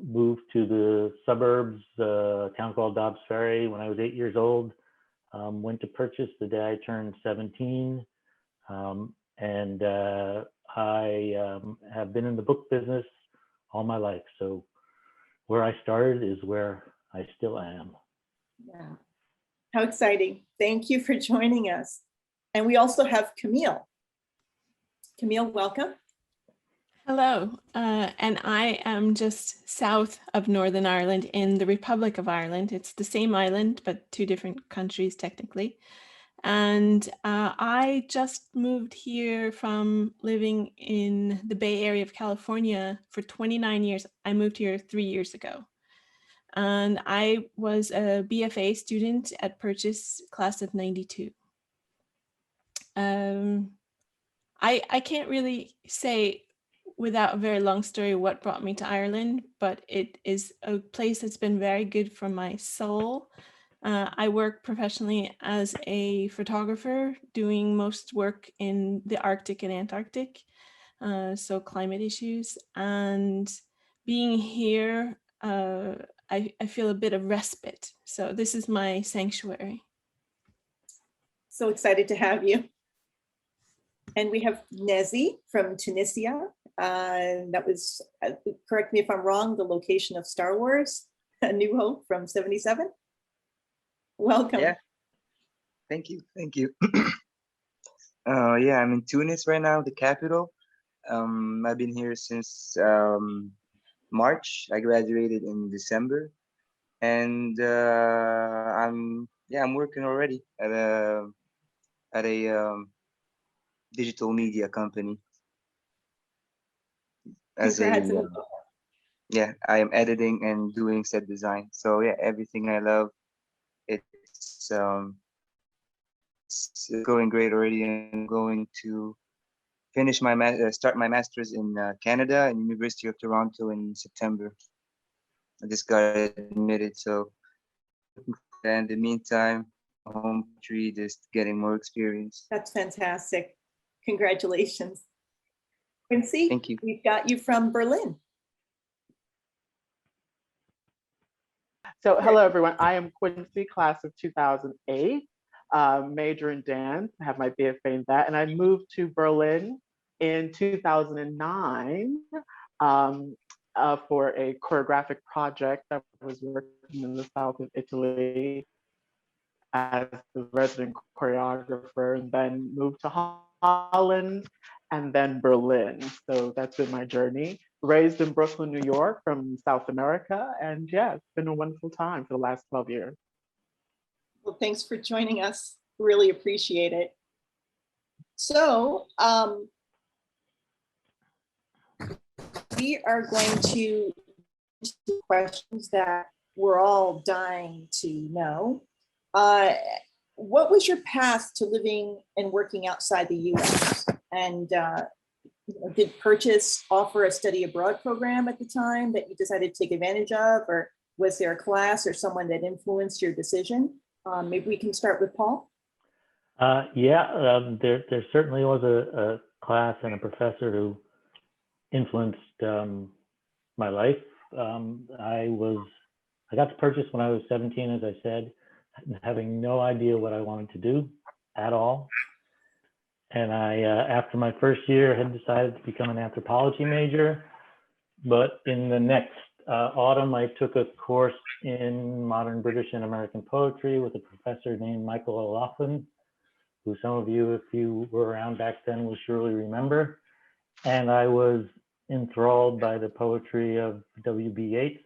moved to the suburbs, a town called Dobbs Ferry, when I was 8 years old. Went to Purchase the day I turned 17. And I have been in the book business all my life. So where I started is where I still am. Yeah. How exciting. Thank you for joining us. And we also have Camille. Camille, welcome. Hello, and I am just south of Northern Ireland in the Republic of Ireland. It's the same island, but two different countries technically. And I just moved here from living in the Bay Area of California for 29 years. I moved here 3 years ago. And I was a BFA student at Purchase, class of 92. I can't really say without a very long story what brought me to Ireland, but it is a place that's been very good for my soul. I work professionally as a photographer, doing most work in the Arctic and Antarctic, so climate issues. And being here, I feel a bit of respite. So this is my sanctuary. So excited to have you. And we have Nezih from Tunisia. That was, correct me if I'm wrong, the location of Star Wars, A New Hope from 77. Welcome. Yeah. Thank you. Thank you. Yeah, I'm in Tunis right now, the capital. I've been here since March. I graduated in December, and I'm working already at a digital media company. As a yeah, I am editing and doing set design. So yeah, everything I love. It's going great already, and I'm going to finish my start my master's in Canada and University of Toronto in September. I just got admitted, so in the meantime, home country, just getting more experience. That's fantastic. Congratulations. Quincy, Thank you. We've got you from Berlin. So hello, everyone. I am Quincy, class of 2008, major in dance. I have my BFA in that. And I moved to Berlin in 2009 for a choreographic project. I was working in the south of Italy as the resident choreographer, and then moved to Holland and then Berlin. So that's been my journey. Raised in Brooklyn, New York from South America. And yeah, it's been a wonderful time for the last 12 years. Well, thanks for joining us. Really appreciate it. So we are going to questions that we're all dying to know. What was your path to living and working outside the US? And did Purchase offer a study abroad program at the time that you decided to take advantage of? Or was there a class or someone that influenced your decision? Maybe we can start with Paul. There certainly was a class and a professor who influenced my life. I got to Purchase when I was 17, as I said, having no idea what I wanted to do at all. And I, after my first year, had decided to become an anthropology major. But in the next autumn, I took a course in modern British and American poetry with a professor named Michael O'Loughlin, who some of you, if you were around back then, will surely remember. And I was enthralled by the poetry of W.B. Yeats,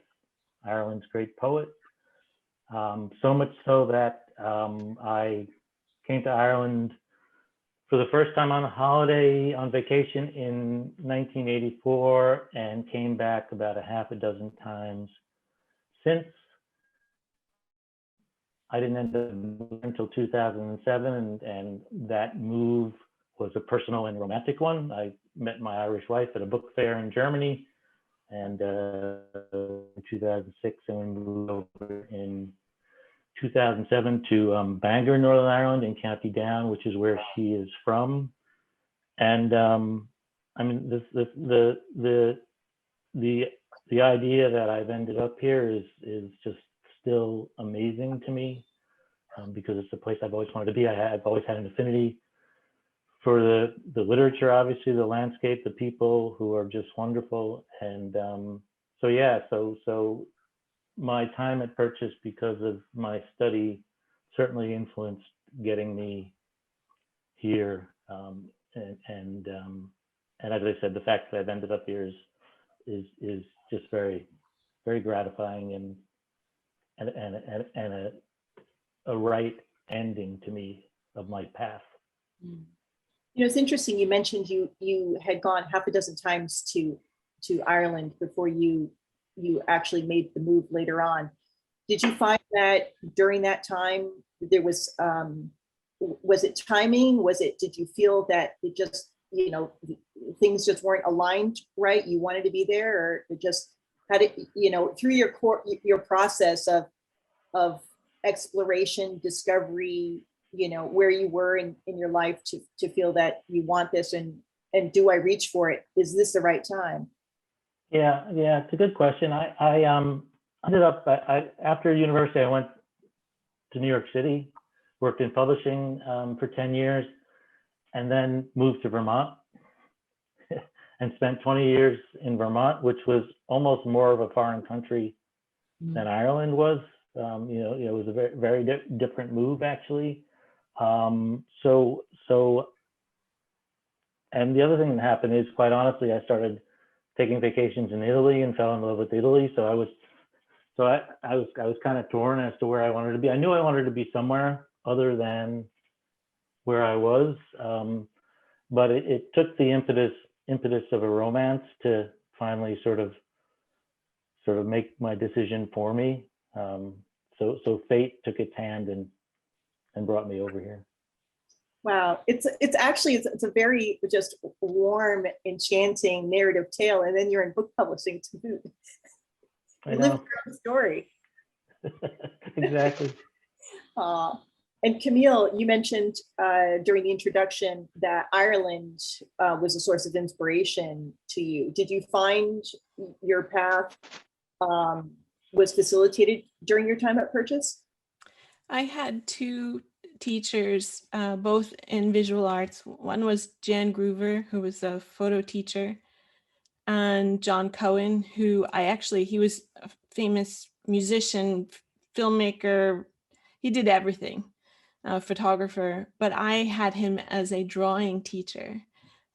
Ireland's great poet. So much so that I came to Ireland for the first time on a holiday on vacation in 1984 and came back about a half a dozen times since. I didn't end up moving until 2007, and that move was a personal and romantic one. I met my Irish wife at a book fair in Germany, and in 2006, and we moved over in 2007 to Bangor, Northern Ireland, in County Down, which is where she is from. And I mean, the the idea that I've ended up here is just still amazing to me, because it's a place I've always wanted to be. I've always had an affinity for the literature, obviously, the landscape, the people who are just wonderful. And so yeah, so my time at Purchase, because of my study, certainly influenced getting me here. And as I said, the fact that I've ended up here is just very, very gratifying and a right ending to me of my path. You know, it's interesting. You mentioned you had gone half a dozen times to Ireland before you actually made the move later on. Did you find that during that time there was it timing? Did you feel that it just, you know, things just weren't aligned right? You wanted to be there, or it just had it, you know, through your process of exploration, discovery, you know, where you were in your life to feel that you want this, and do I reach for it? Is this the right time? Yeah, it's a good question. I ended up, after university, I went to New York City, worked in publishing for 10 years, and then moved to Vermont and spent 20 years in Vermont, which was almost more of a foreign country than Ireland was. You know, it was a very, very different move, actually. And the other thing that happened is, quite honestly, I started taking vacations in Italy and fell in love with Italy. So I was kind of torn as to where I wanted to be. I knew I wanted to be somewhere other than where I was, but it took the impetus of a romance to finally sort of make my decision for me. So fate took its hand and brought me over here. Wow, it's a very just warm, enchanting narrative tale, and then you're in book publishing too. You live your own story. Exactly. And Camille, you mentioned during the introduction that Ireland was a source of inspiration to you. Did you find your path was facilitated during your time at Purchase? I had two teachers, both in visual arts. One was Jan Groover, who was a photo teacher, and John Cohen, who he was a famous musician, filmmaker. He did everything, photographer, but I had him as a drawing teacher.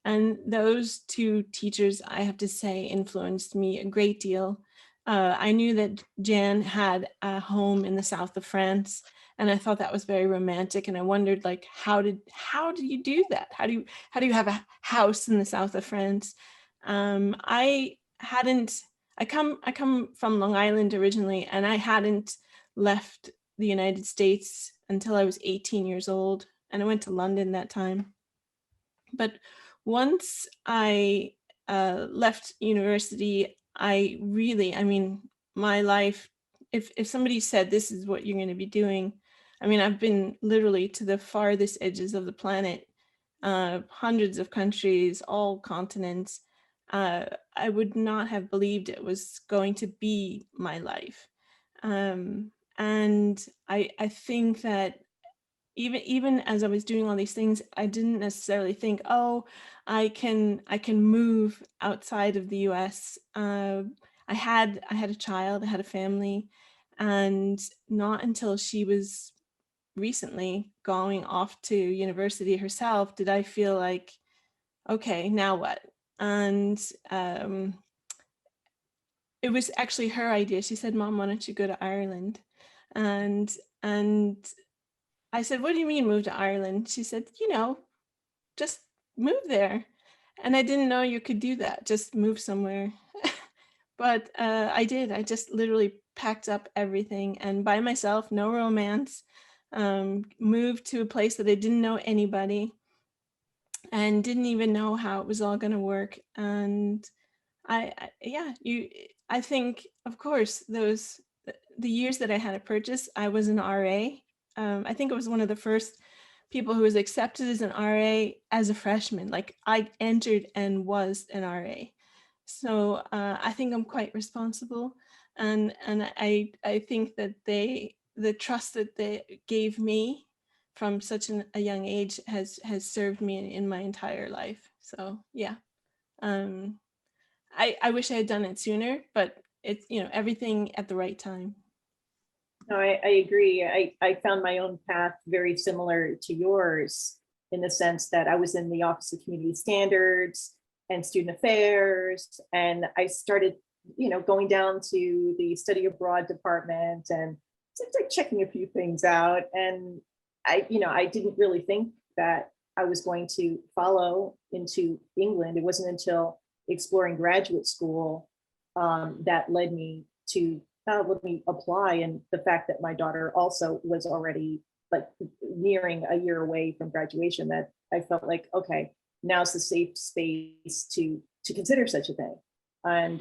And those two teachers, I have to say, influenced me a great deal. I knew that Jan had a home in the south of France, and I thought that was very romantic. And I wondered, like, how do you do that? How do you have a house in the south of France? I come from Long Island originally, and I hadn't left the United States until I was 18 years old, and I went to London that time. But once I left university, my life, if somebody said this is what you're going to be doing, I've been literally to the farthest edges of the planet, hundreds of countries, all continents. I would not have believed it was going to be my life. And I think that even as I was doing all these things, I didn't necessarily think, oh, I can move outside of the US. I had a child, I had a family, and not until she was recently going off to university herself did I feel like, okay, now what? And it was actually her idea. She said, Mom, why don't you go to Ireland? And I said, what do you mean move to Ireland? She said, just move there. And I didn't know you could do that, just move somewhere. But I did. I just literally packed up everything, and by myself, no romance, moved to a place that I didn't know anybody and didn't even know how it was all going to work. And I think, of course, the years that I had at Purchase, I was an RA. I think I was one of the first people who was accepted as an RA as a freshman. Like, I entered and was an RA. So I think I'm quite responsible, and I think that the trust that they gave me from such a young age has served me in my entire life. So yeah, I wish I had done it sooner, but it's, you know, everything at the right time. No, I agree. I found my own path very similar to yours in the sense that I was in the Office of Community Standards and Student Affairs, and I started, going down to the study abroad department and like checking a few things out. And I didn't really think that I was going to follow into England. It wasn't until exploring graduate school that led me to let me apply. And the fact that my daughter also was already like nearing a year away from graduation, that I felt like, okay, now's the safe space to consider such a thing. And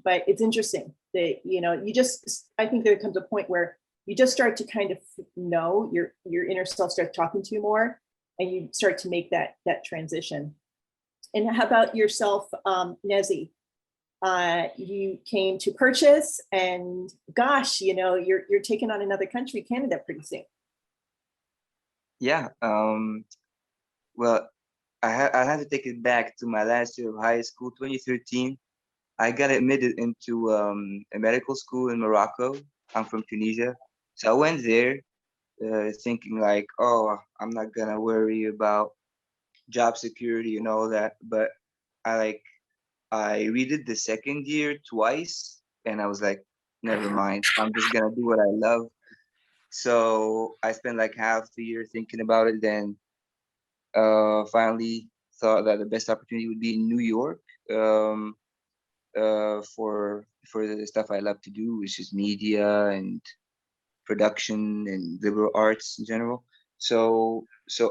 but it's interesting that you just, I think there comes a point where you just start to kind of know your inner self starts talking to you more, and you start to make that transition. And how about yourself, Nezih? You came to purchase, and gosh, you're taking on another country, Canada, pretty soon. Yeah. Well, I had to take it back to my last year of high school, 2013. I got admitted into a medical school in Morocco. I'm from Tunisia. So I went there thinking like, oh, I'm not gonna worry about job security and all that. But I redid the second year twice, and I was like, never mind. I'm just gonna do what I love. So I spent like half the year thinking about it. Then finally thought that the best opportunity would be in New York for the stuff I love to do, which is media and production and liberal arts in general. So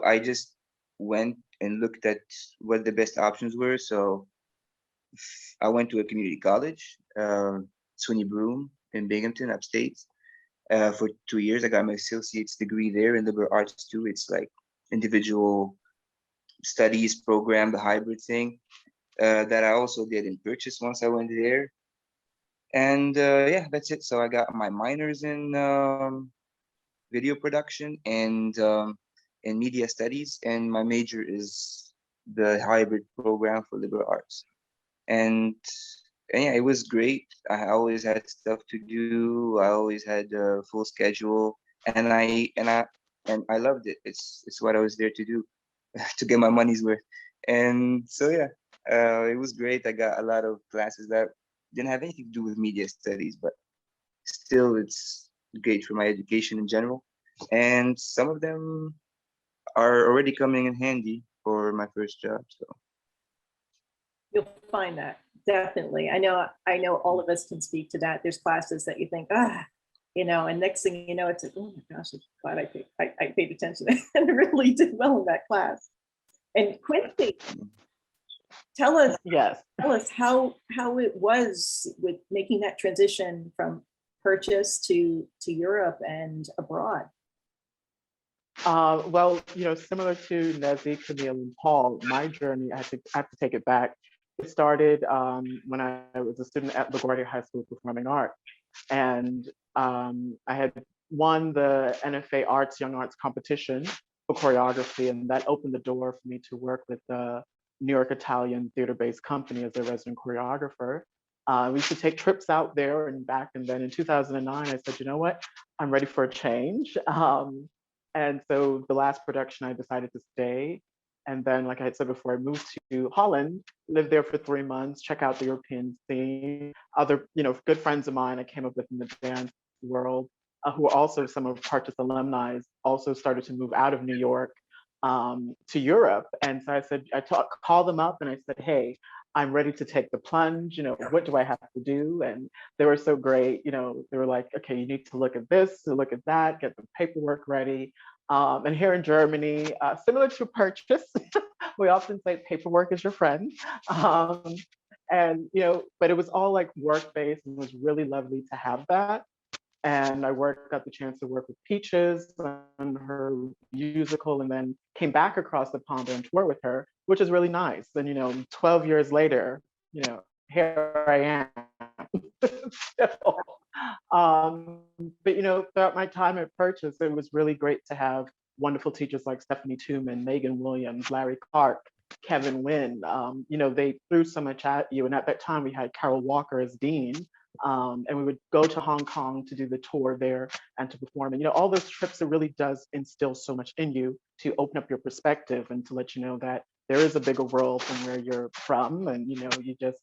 I just went and looked at what the best options were. So I went to a community college, SUNY Broome in Binghamton, upstate, for 2 years. I got my associate's degree there in liberal arts too. It's like individual studies program, the hybrid thing that I also did in Purchase once I went there. And yeah, that's it. So I got my minors in video production and in media studies, and my major is the hybrid program for liberal arts. And yeah, it was great. I always had stuff to do. I always had a full schedule, and I loved it. It's what I was there to do, to get my money's worth. And so yeah, it was great. I got a lot of classes that didn't have anything to do with media studies, but still, it's great for my education in general. And some of them are already coming in handy for my first job. So You'll find that, definitely. I know all of us can speak to that. There's classes that you think, and next thing you know, it's like, oh my gosh, I'm glad I paid attention and really did well in that class. And Quincy, tell us Yes. how it was with making that transition from Purchase to Europe and abroad. Well, similar to Nezih, Camille, and Paul, my journey, I have to take it back. It started when I was a student at LaGuardia High School of Performing Arts. And I had won the NFA Arts Young Arts competition for choreography, and that opened the door for me to work with the New York Italian theater-based company as a resident choreographer. We used to take trips out there and back, and then in 2009, I said, you know what, I'm ready for a change. And so the last production, I decided to stay. And then, like I had said before, I moved to Holland, lived there for 3 months, check out the European scene. Other, good friends of mine I came up with in the dance world, who are also some of Purchase alumni, also started to move out of New York to Europe. And so I said, called them up and I said, hey, I'm ready to take the plunge. What do I have to do? And they were so great. They were like, okay, you need to look at this, to look at that, get the paperwork ready. And here in Germany, similar to Purchase, we often say paperwork is your friend. And, but it was all like work-based, and it was really lovely to have that. And I got the chance to work with Peaches on her musical, and then came back across the pond and tour with her, which is really nice. And 12 years later, here I am. So, but throughout my time at Purchase, it was really great to have wonderful teachers like Stephanie Tooman, Megan Williams, Larry Clark, Kevin Wynn. They threw so much at you. And at that time, we had Carol Walker as dean. And we would go to Hong Kong to do the tour there and to perform. And all those trips, it really does instill so much in you to open up your perspective and to let you know that there is a bigger world from where you're from. And you just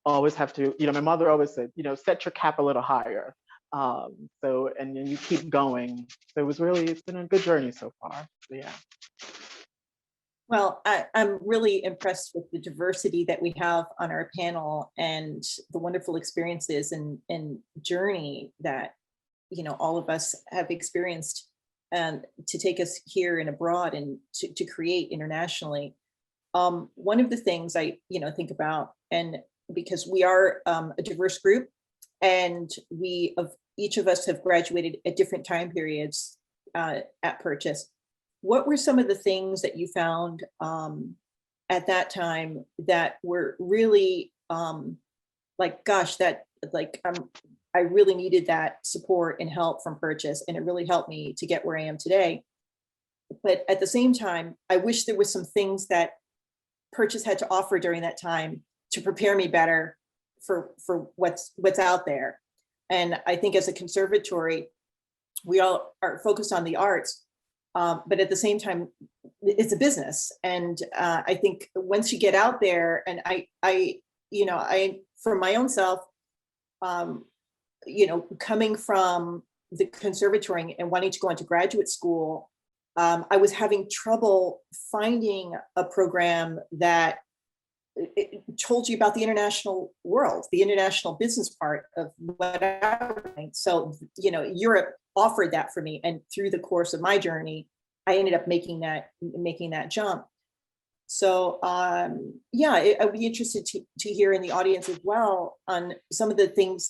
always have to, my mother always said, set your cap a little higher. And then you keep going. So it's been a good journey so far. So, yeah. Well, I'm really impressed with the diversity that we have on our panel and the wonderful experiences and journey that, all of us have experienced and to take us here and abroad and to create internationally. One of the things I, think about, and because we are a diverse group and each of us have graduated at different time periods at Purchase. What were some of the things that you found at that time that were really gosh, I really needed that support and help from Purchase, and it really helped me to get where I am today. But at the same time, I wish there was some things that Purchase had to offer during that time to prepare me better for what's out there. And I think as a conservatory, we all are focused on the arts. But at the same time, it's a business. And I think once you get out there, and I for my own self, coming from the conservatory and wanting to go into graduate school, I was having trouble finding a program that it told you about the international world, the international business part of what I was doing. So, Europe offered that for me. And through the course of my journey, I ended up making that jump. So, I'd be interested to hear in the audience as well on some of the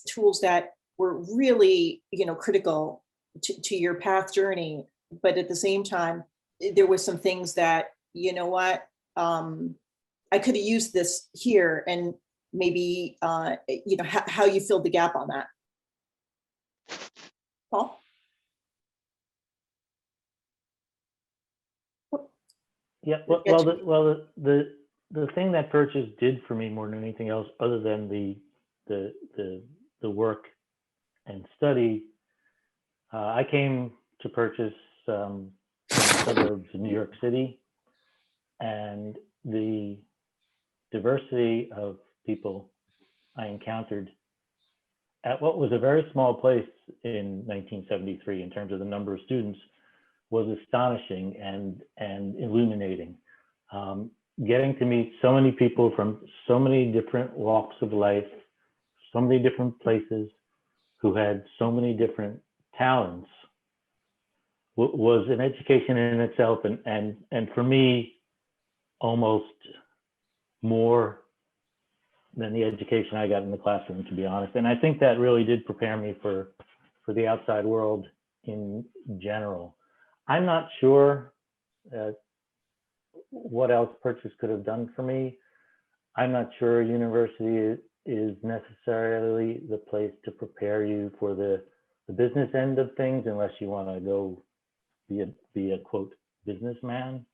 tools that were really, critical to your path journey. But at the same time, there were some things that, I could have used this here, and maybe, how you filled the gap on that. Paul? Yeah, well, the thing that Purchase did for me more than anything else, other than the work and study, I came to Purchase from the suburbs of New York City, and the diversity of people I encountered at what was a very small place in 1973 in terms of the number of students was astonishing and illuminating. Getting to meet so many people from so many different walks of life, so many different places, who had so many different talents was an education in itself, and for me, almost more than the education I got in the classroom, to be honest. And I think that really did prepare me for the outside world in general. I'm not sure what else Purchase could have done for me. I'm not sure university is necessarily the place to prepare you for the business end of things, unless you want to go be a quote businessman.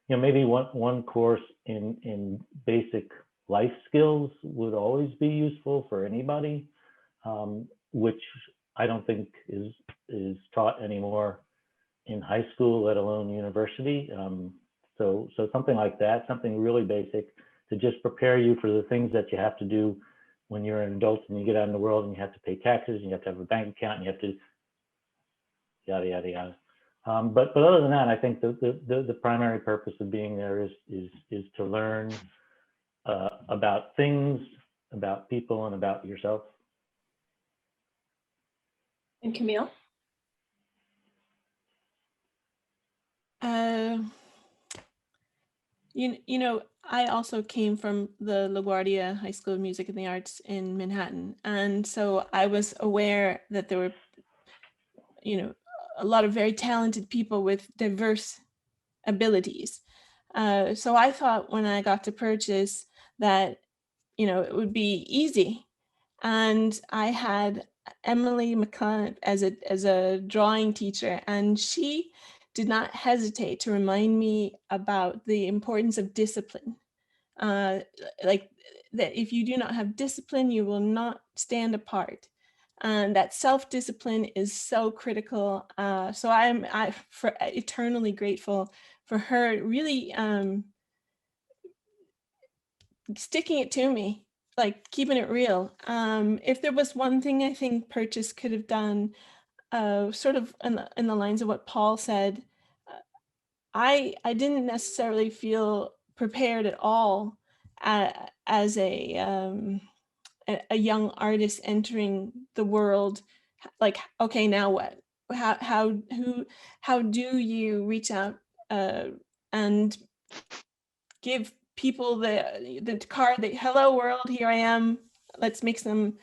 Maybe one course in basic life skills would always be useful for anybody, which I don't think is taught anymore in high school, let alone university. So something like that, something really basic to just prepare you for the things that you have to do when you're an adult and you get out in the world and you have to pay taxes and you have to have a bank account and you have to yada, yada, yada. But other than that, I think the primary purpose of being there is to learn about things, about people, and about yourself. And Camille? I also came from the LaGuardia High School of Music and the Arts in Manhattan. And so I was aware that there were, a lot of very talented people with diverse abilities. So I thought when I got to Purchase that it would be easy. And I had Emily McCann as a drawing teacher, and she did not hesitate to remind me about the importance of discipline. Like that if you do not have discipline, you will not stand apart. And that self-discipline is so critical. So I'm eternally grateful for her really sticking it to me, like keeping it real. If there was one thing I think Purchase could have done, sort of in the lines of what Paul said, I didn't necessarily feel prepared at all as a young artist entering the world. Like, okay, now what? How do you reach out and give people the card that, hello world, here I am, let's make some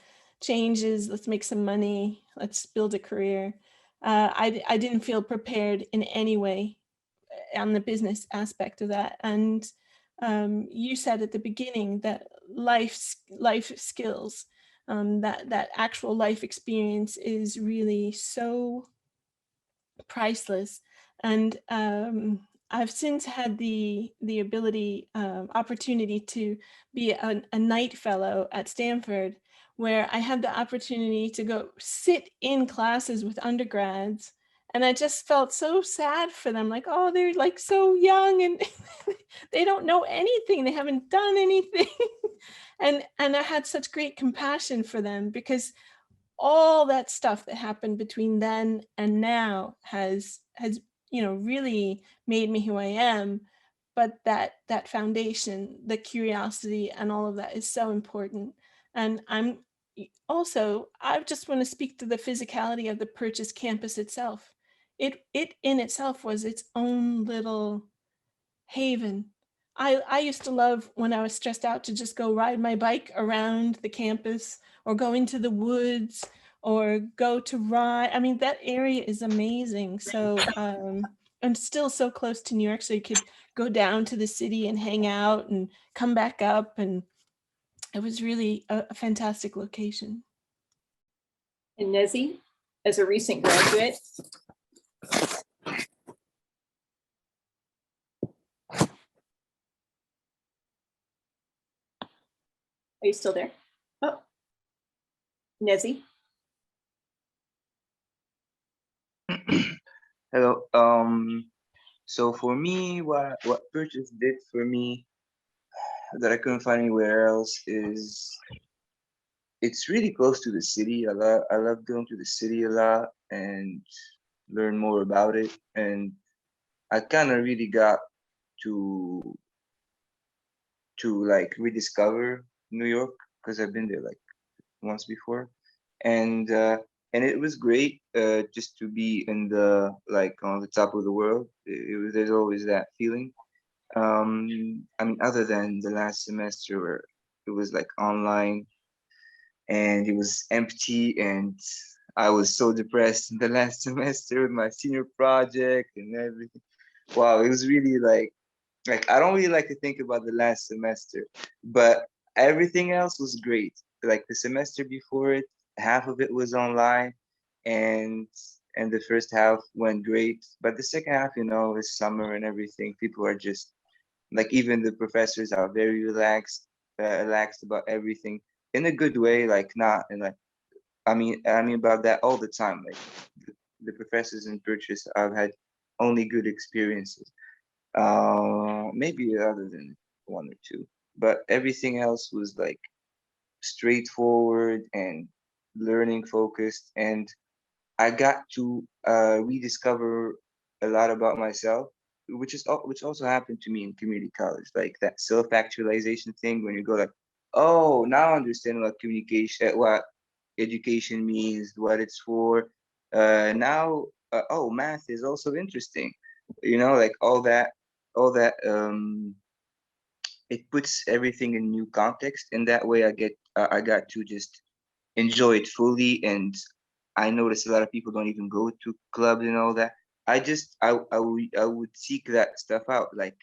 changes, let's make some money, let's build a career. I didn't feel prepared in any way on the business aspect of that. And you said at the beginning that life skills, that actual life experience is really so priceless. And I've since had the ability, opportunity to be a night fellow at Stanford, where I had the opportunity to go sit in classes with undergrads. And I just felt so sad for them, like, oh, they're like so young and they don't know anything. They haven't done anything. and I had such great compassion for them, because all that stuff that happened between then and now has really made me who I am. But that foundation, the curiosity and all of that is so important. And I just want to speak to the physicality of the Purchase campus itself. It in itself was its own little haven. I used to love, when I was stressed out, to just go ride my bike around the campus, or go into the woods, or go to ride. I mean, that area is amazing. So and still so close to New York, so you could go down to the city and hang out and come back up. And it was really a fantastic location. And Nezih, as a recent graduate, are you still there? Oh, Nezih. Hello. So for me, what Purchase did for me that I couldn't find anywhere else is it's really close to the city. I love going to the city a lot and learn more about it. And I kind of really got to like rediscover New York, because I've been there like once before, and it was great just to be in the like on the top of the world. There's always that feeling. I mean, other than the last semester where it was like online and it was empty, and I was so depressed in the last semester with my senior project and everything. Wow, it was really like I don't really like to think about the last semester, but everything else was great. Like the semester before it, half of it was online, and the first half went great. But the second half, is summer and everything. People are just like, even the professors are very relaxed about everything in a good way. Like not in like, I mean about that all the time. Like the professors in Purchase, I've had only good experiences. Maybe other than one or two, but everything else was like straightforward and learning focused. And I got to rediscover a lot about myself, which also happened to me in community college, like that self-actualization thing when you go like, oh, now I understand what communication, what education means, what it's for. Now, oh, math is also interesting. Like all that it puts everything in new context. In that way, I got to just enjoy it fully. And I notice a lot of people don't even go to clubs and all that. I would seek that stuff out, like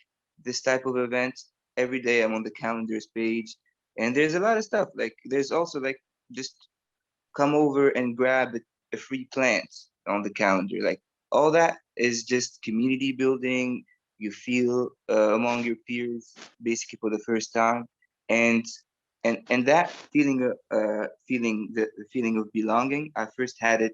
this type of event. Every day I'm on the calendars page, And there's a lot of stuff. Like there's also like just come over and grab a free plant on the calendar. Like all that is just community building. You feel among your peers basically for the first time, and that feeling, the feeling of belonging. I first had it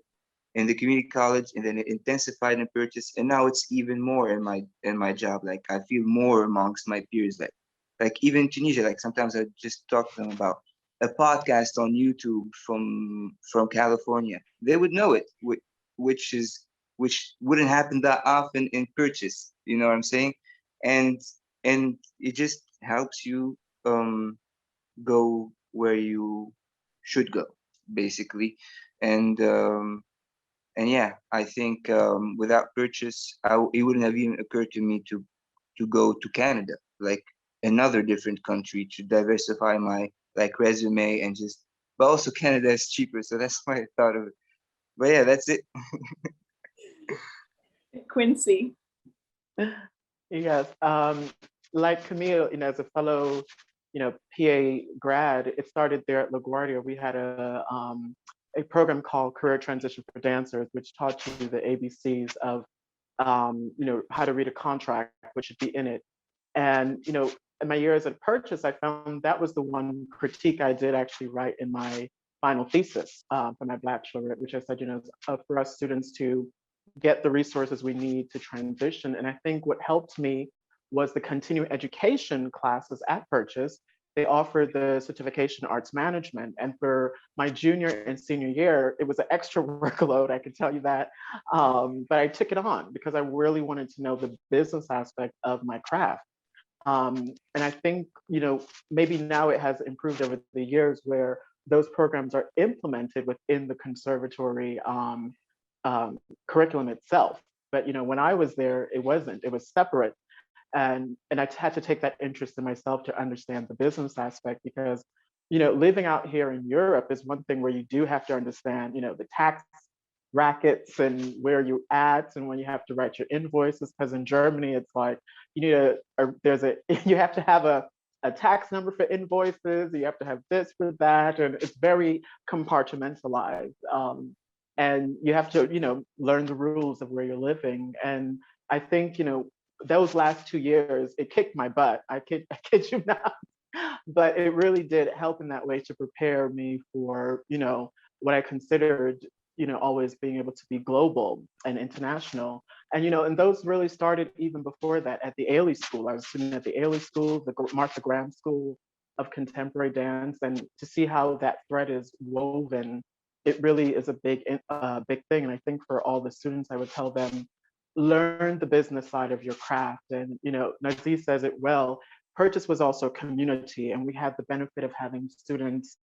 in the community college, and then it intensified in purchase, and now it's even more in my job. Like I feel more amongst my peers. Like even Tunisia. Like sometimes I just talk to them about a podcast on YouTube from California. They would know it, which wouldn't happen that often in purchase. You know what I'm saying? And it just helps you go where you should go, basically. And yeah, I think without purchase, it wouldn't have even occurred to me to go to Canada, like another different country, to diversify my like resume and just. But also Canada is cheaper, so that's why I thought of it. But yeah, that's it. Quincy. Yes, like Camille, as a fellow, PA grad, it started there at LaGuardia. We had a program called Career Transition for Dancers, which taught you the ABCs of, how to read a contract, what should be in it. And, in my years at Purchase, I found that was the one critique I did actually write in my final thesis for my bachelorette, which I said, for us students to get the resources we need to transition. And I think what helped me was the continuing education classes at Purchase. They offered the certification arts management. And for my junior and senior year, it was an extra workload, I can tell you that. But I took it on because I really wanted to know the business aspect of my craft. And I think, maybe now it has improved over the years where those programs are implemented within the conservatory curriculum itself. But when I was there, it wasn't. It was separate, and I had to take that interest in myself to understand the business aspect, because living out here in Europe is one thing where you do have to understand the tax brackets and where you at and when you have to write your invoices. Because in Germany, it's like you need you have to have a tax number for invoices. You have to have this for that, and it's very compartmentalized. And you have to, learn the rules of where you're living. And I think, those last 2 years, it kicked my butt. I kid you not. But it really did help in that way to prepare me for, what I considered, always being able to be global and international. And, and those really started even before that at the Ailey School. I was a student at the Ailey School, the Martha Graham School of Contemporary Dance, and to see how that thread is woven, it really is a big thing. And I think for all the students, I would tell them, learn the business side of your craft. And, Nezih says it well, Purchase was also community. And we had the benefit of having students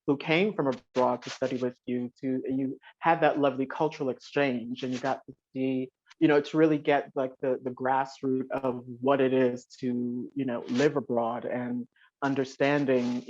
who came from abroad to study with you, and you had that lovely cultural exchange, and you got to see, to really get like the grassroots of what it is to, live abroad. And understanding,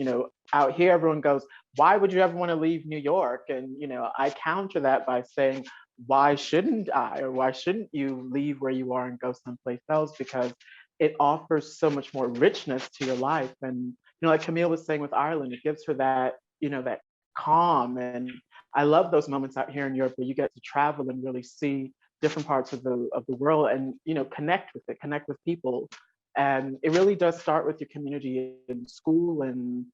out here, everyone goes, why would you ever want to leave New York? And, I counter that by saying, why shouldn't I, or why shouldn't you leave where you are and go someplace else? Because it offers so much more richness to your life. And, like Camille was saying with Ireland, it gives her that, that calm. And I love those moments out here in Europe where you get to travel and really see different parts of the world and, connect with people. And it really does start with your community in school and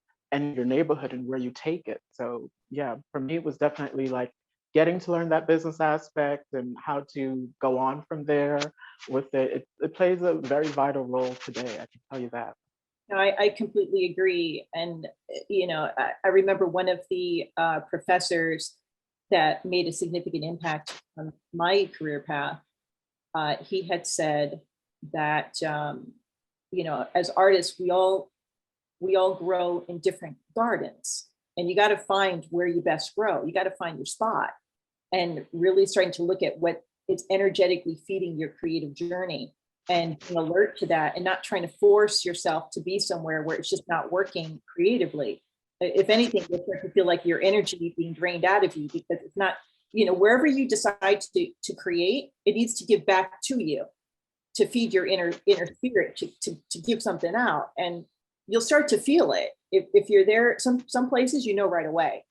your neighborhood and where you take it. So yeah, for me, it was definitely like getting to learn that business aspect and how to go on from there with it. It plays a very vital role today, I can tell you that. No, I completely agree. And, I remember one of the professors that made a significant impact on my career path. He had said that, as artists, we all grow in different gardens, and you got to find where you best grow. You got to find your spot, and really starting to look at what is energetically feeding your creative journey, and being alert to that, and not trying to force yourself to be somewhere where it's just not working creatively. If anything, you'll start to feel like your energy being drained out of you, because it's not, wherever you decide to create, it needs to give back to you, to feed your inner spirit, to give something out. And you'll start to feel it. If you're there, some places, you know, right away.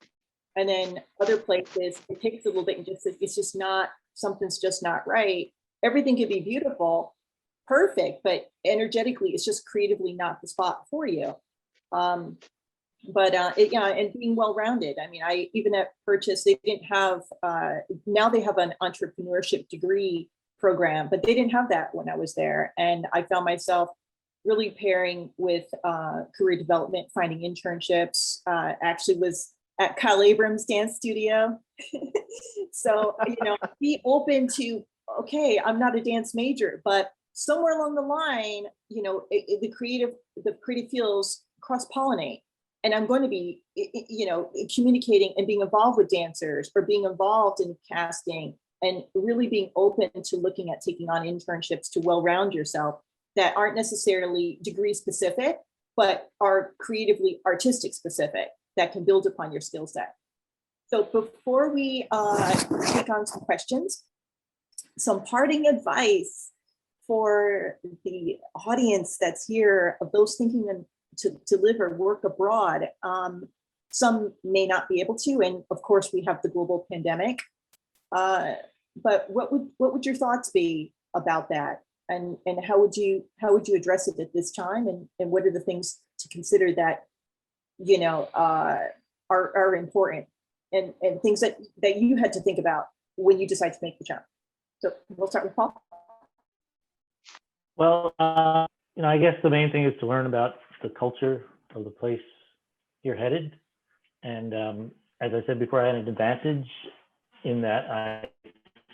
And then other places, it takes a little bit and just, it's just not, something's just not right. Everything can be beautiful, perfect, but energetically, it's just creatively not the spot for you. Yeah, and being well-rounded. I mean, even at Purchase, they didn't have, now they have an entrepreneurship degree program, but they didn't have that when I was there. And I found myself really pairing with career development, finding internships, actually was at Kyle Abrams' dance studio. So, you know, be open to, okay, I'm not a dance major, but somewhere along the line, you know, the creative fields cross-pollinate. And I'm going to be, you know, communicating and being involved with dancers or being involved in casting and really being open to looking at taking on internships to well-round yourself that aren't necessarily degree specific, but are creatively artistic specific that can build upon your skill set. So before we take on some questions, some parting advice for the audience that's here of those thinking to live or work abroad. Some may not be able to, and of course we have the global pandemic. But what would your thoughts be about that? And how would you address it at this time? And what are the things to consider that, you know, are important and things that you had to think about when you decide to make the jump? So we'll start with Paul. Well, you know, I guess the main thing is to learn about the culture of the place you're headed. And as I said before, I had an advantage in that I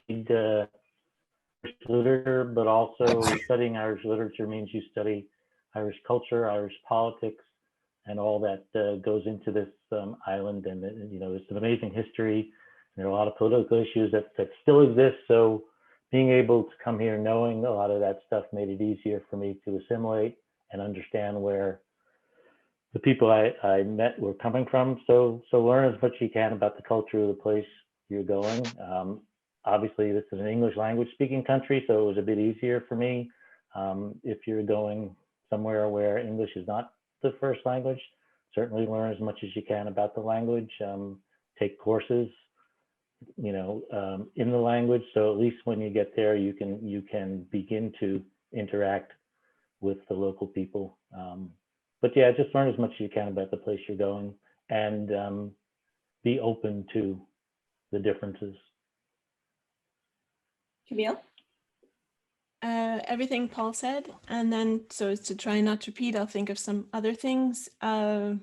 studied Irish literature, but also studying Irish literature means you study Irish culture, Irish politics, and all that goes into this island. And, you know, it's an amazing history. There are a lot of political issues that still exist. So being able to come here knowing a lot of that stuff made it easier for me to assimilate and understand where the people I met were coming from. So learn as much as you can about the culture of the place you're going. Obviously, this is an English language speaking country, so it was a bit easier for me. If you're going somewhere where English is not the first language, certainly learn as much as you can about the language. Take courses, you know, in the language, so at least when you get there, you can begin to interact with the local people. But yeah, just learn as much as you can about the place you're going and be open to the differences. Camille? Everything Paul said, and then so as to try not to repeat, I'll think of some other things. I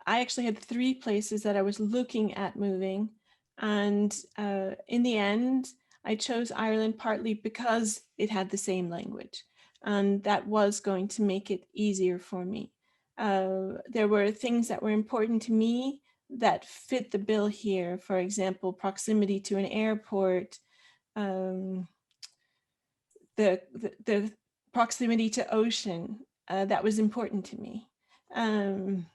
actually had 3 places that I was looking at moving, and in the end, I chose Ireland partly because it had the same language, and that was going to make it easier for me. There were things that were important to me that fit the bill here. For example, proximity to an airport, the proximity to ocean, that was important to me. And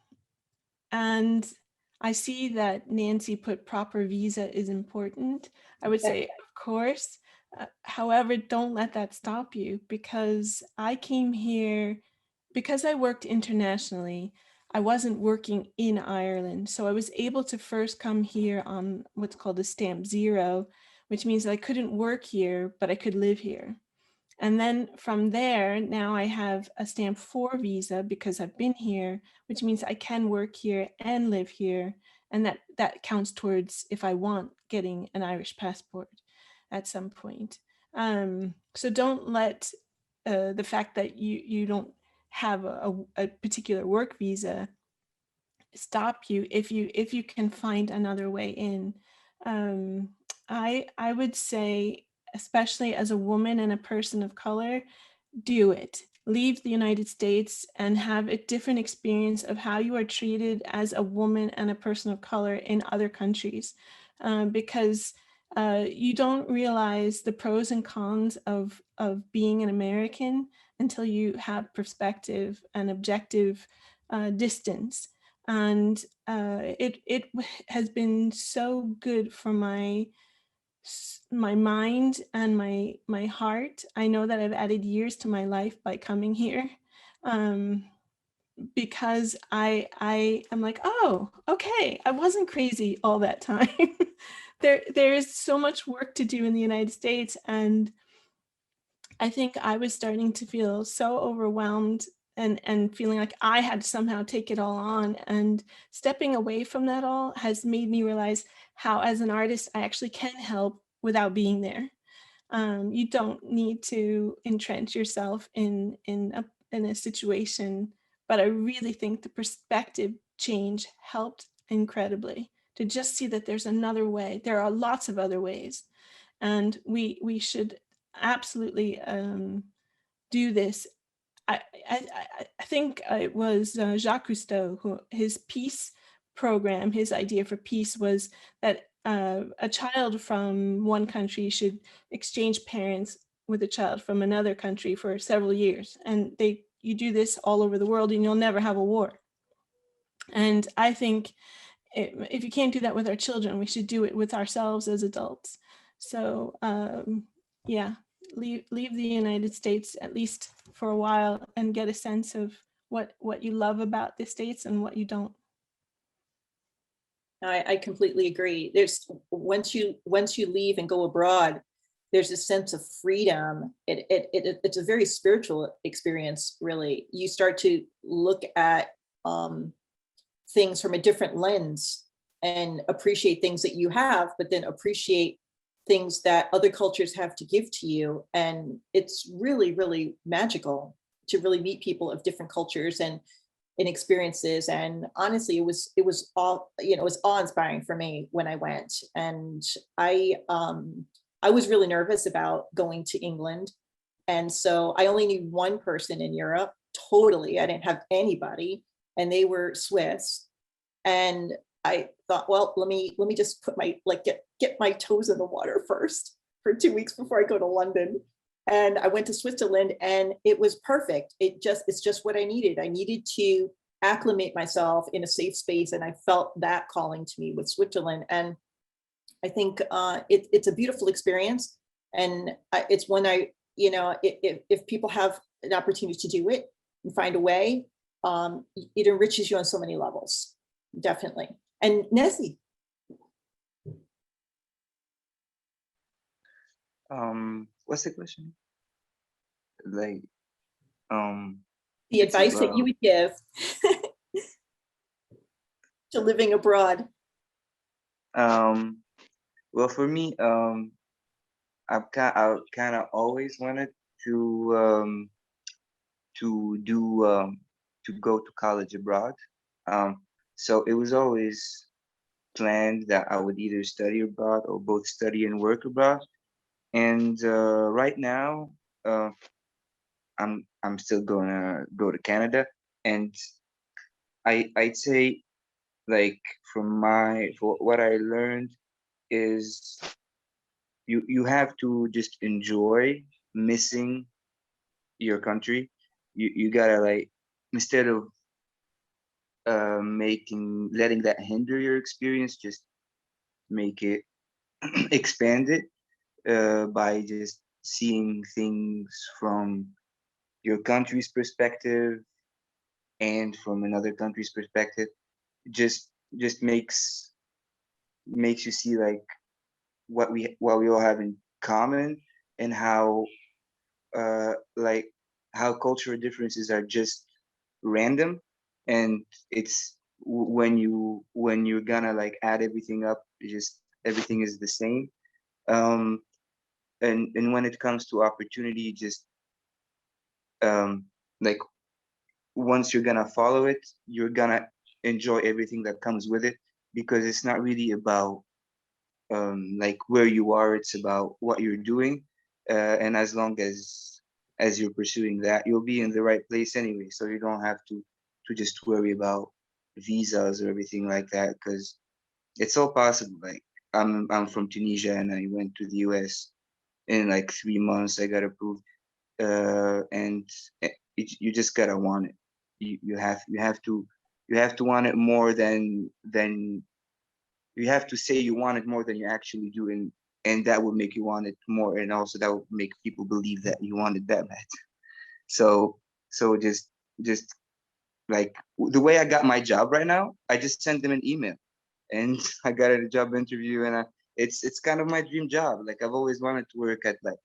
I see that Nancy put proper visa is important. I would say, of course. However, don't let that stop you, because I came here, because I worked internationally, I wasn't working in Ireland. So I was able to first come here on what's called a stamp 0, which means I couldn't work here, but I could live here. And then from there, now I have a stamp 4 visa because I've been here, which means I can work here and live here. And that counts towards, if I want, getting an Irish passport at some point. So don't let the fact that you don't have a particular work visa stop you if you can find another way in. I would say, especially as a woman and a person of color, do it. Leave the United States and have a different experience of how you are treated as a woman and a person of color in other countries, because you don't realize the pros and cons of being an American until you have perspective and objective distance. And it has been so good for my mind and my heart. I know that I've added years to my life by coming here. because I am like, oh, okay, I wasn't crazy all that time. There is so much work to do in the United States, and I think I was starting to feel so overwhelmed and feeling like I had to somehow take it all on. And stepping away from that all has made me realize how, as an artist, I actually can help without being there. You don't need to entrench yourself in a situation, but I really think the perspective change helped incredibly, to just see that there's another way. There are lots of other ways, and we should absolutely do this. I think it was Jacques Cousteau who, his peace program, his idea for peace was that a child from one country should exchange parents with a child from another country for several years, and you do this all over the world, and you'll never have a war. And I think if you can't do that with our children, we should do it with ourselves as adults. So yeah, leave the United States at least for a while and get a sense of what you love about the States and what you don't. I completely agree. There's once you leave and go abroad, there's a sense of freedom. It's a very spiritual experience, really. You start to look at things from a different lens and appreciate things that you have, but then appreciate things that other cultures have to give to you. And it's really, really magical to really meet people of different cultures and experiences. And honestly, it was all, it was awe-inspiring for me when I went. And I was really nervous about going to England. And so I only knew one person in Europe, totally. I didn't have anybody, and they were Swiss. And I thought, well, let me just put get my toes in the water first for 2 weeks before I go to London. And I went to Switzerland, and it was perfect. It's just what I needed. I needed to acclimate myself in a safe space, and I felt that calling to me with Switzerland. And I think it's a beautiful experience, and it's one if people have an opportunity to do it and find a way, it enriches you on so many levels, definitely. And Nezih. What's the question? Like, The advice that you would give to living abroad. Well, for me, I've kind of always wanted to go to college abroad. So it was always planned that I would either study abroad or both study and work abroad. And right now, I'm still gonna go to Canada, and I'd say, like, for what I learned is you have to just enjoy missing your country. You gotta, like, instead of letting that hinder your experience, just make it expand it by just seeing things from your country's perspective and from another country's perspective. Just makes you see, like, what we all have in common, and how like how cultural differences are just random, and it's when you're gonna, like, add everything up, just everything is the same. um and when it comes to opportunity, just like, once you're gonna follow it, you're gonna enjoy everything that comes with it, because it's not really about like where you are, it's about what you're doing. And as long as you're pursuing that, you'll be in the right place anyway, so you don't have to just worry about visas or everything like that, because it's all possible. Like, I'm from Tunisia, and I went to the US in like 3 months. I got approved. And you just gotta want it. You have to want it more than you have to say you want it more than you actually do, and that will make you want it more, and also that will make people believe that you want it that bad. So just like the way I got my job right now, I just sent them an email and I got a job interview, and it's kind of my dream job. Like I've always wanted to work at like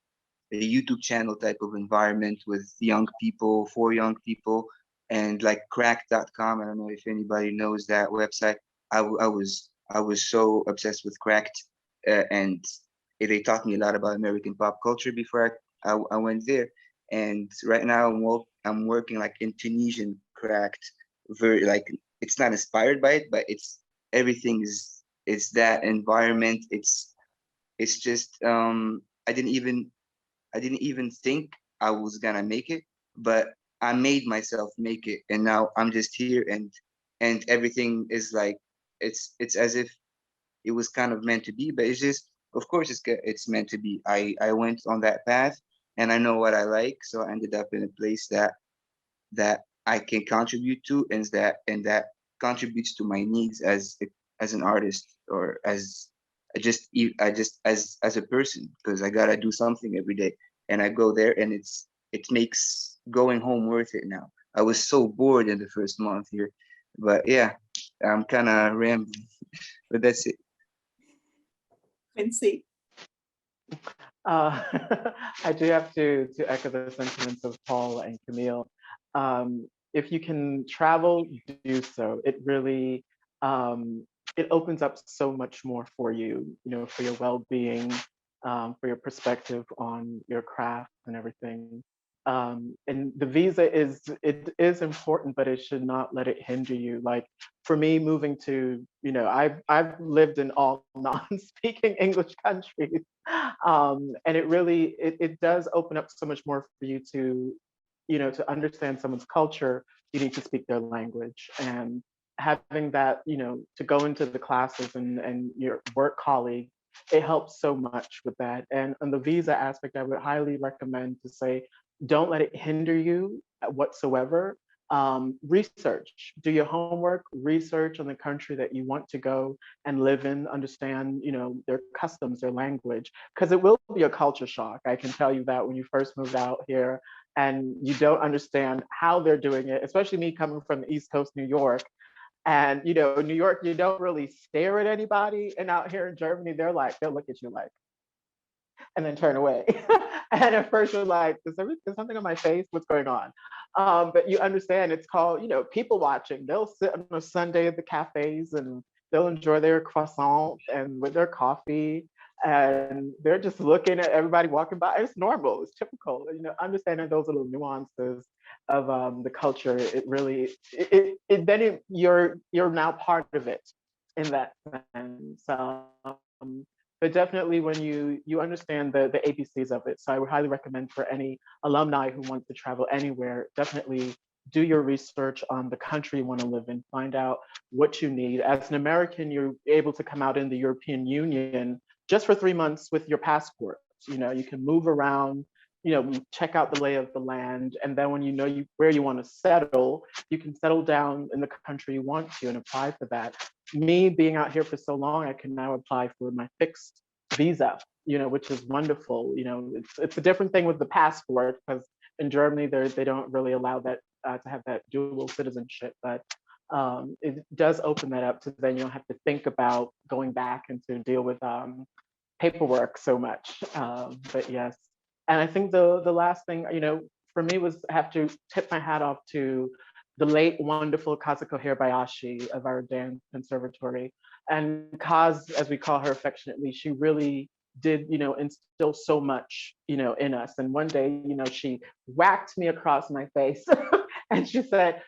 a YouTube channel type of environment with young people, for young people, and like cracked.com. I don't know if anybody knows that website. I was so obsessed with Cracked, and they taught me a lot about American pop culture before I went there. And right now I'm working like in Tunisian Cracked, very like it's not inspired by it, but everything is that environment. It's just I didn't even think I was gonna make it, but I made myself make it, and now I'm just here, and everything is like it's as if it was kind of meant to be. But it's just, of course, it's meant to be. I went on that path, and I know what I like, so I ended up in a place that I can contribute to, and that contributes to my needs as an artist, or as I just as a person, because I gotta do something every day, and I go there, and it makes going home worth it now. I was so bored in the first month here, but yeah, I'm kind of rambling, but that's it. Quincy. Uh, I do have to echo the sentiments of Paul and Camille. If you can travel, do so. It really it opens up so much more for you, for your well-being, for your perspective on your craft and everything. And the visa is important, but it should not let it hinder you. Like for me, moving to, I've lived in all non-speaking English countries, and it really it does open up so much more for you to, to understand someone's culture. You need to speak their language, and having that, to go into the classes and your work colleague, it helps so much with that. And on the visa aspect, I would highly recommend to say, don't let it hinder you whatsoever. Research, do your homework, research on the country that you want to go and live in, understand, their customs, their language, because it will be a culture shock. I can tell you that when you first moved out here and you don't understand how they're doing it, especially me coming from the East Coast, New York. And New York, you don't really stare at anybody. And out here in Germany, they'll look at you like, and then turn away. And at first you're like, is something on my face? What's going on? But you understand it's called, people watching. They'll sit on a Sunday at the cafes and they'll enjoy their croissant and with their coffee. And they're just looking at everybody walking by. It's normal, it's typical. Understanding those little nuances of the culture, it really, you're now part of it in that sense. But definitely when you understand the ABCs of it. So I would highly recommend for any alumni who want to travel anywhere, definitely do your research on the country you want to live in, find out what you need. As an American, you're able to come out in the European Union just for 3 months with your passport. You can move around, check out the lay of the land. And then when where you want to settle, you can settle down in the country you want to and apply for that. Me being out here for so long, I can now apply for my fixed visa, which is wonderful. It's a different thing with the passport, because in Germany, they don't really allow that to have that dual citizenship, but it does open that up, so then you don't have to think about going back and to deal with paperwork so much. But yes, and I think the last thing, for me was I have to tip my hat off to the late wonderful Kazuko Hirabayashi of our dance conservatory. And Kaz, as we call her affectionately, she really did, instill so much, in us. And one day, she whacked me across my face and she said,